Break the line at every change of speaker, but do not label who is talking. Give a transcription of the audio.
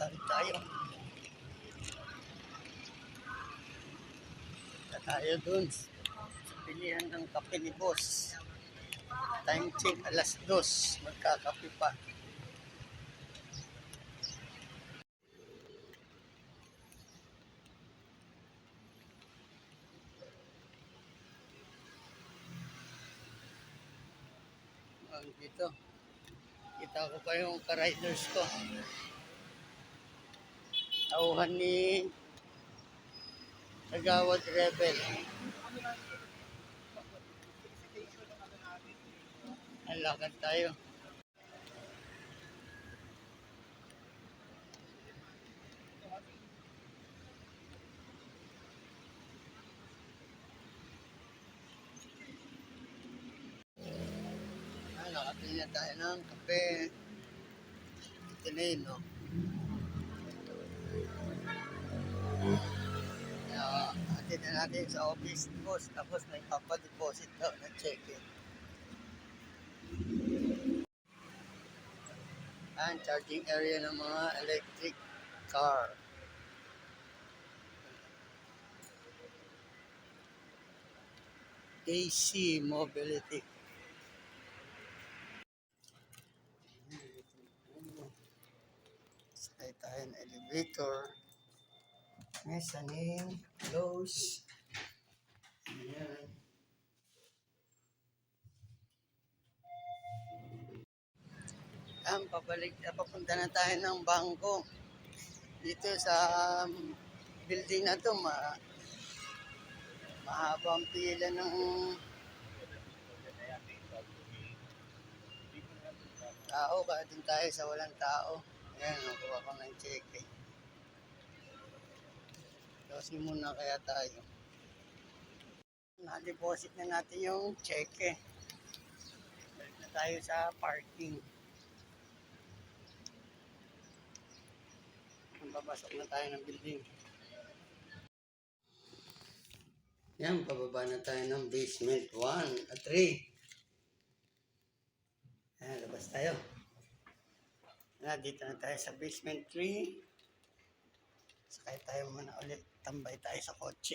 Sari tayo. Tayo dun sa pilihan ng kape ni boss. Time check, 2:00. Magkakape pa. Dito. Kita ko pa yung ka-riders ko. Tauhan ni Agawad Rebel. Ang lakad tayo. Nakapili na tayo ng kape. Ito na yun, no? Atin na natin sa office boss. Tapos may papadeposit daw na check-in. Ang charging area ng mga electric car. AC Mobility. Sakay tayo ng elevator. Mezzanine, close. Ayan. Papunta na tayo ng bangko. Dito sa building na to, mahabang pila ng tao. Kaya din tayo sa walang tao. Ayan, nakuha ko ng cheque. Kasi muna kaya tayo. Na-deposit na natin yung cheque. Balik na tayo sa parking. Babasok na tayo ng building. Yan, pababa na tayo ng basement 1 at 3. Ayan, labas tayo. Dito na tayo sa basement 3. Sakay tayo muna ulit. Tambay tayo sa kotse.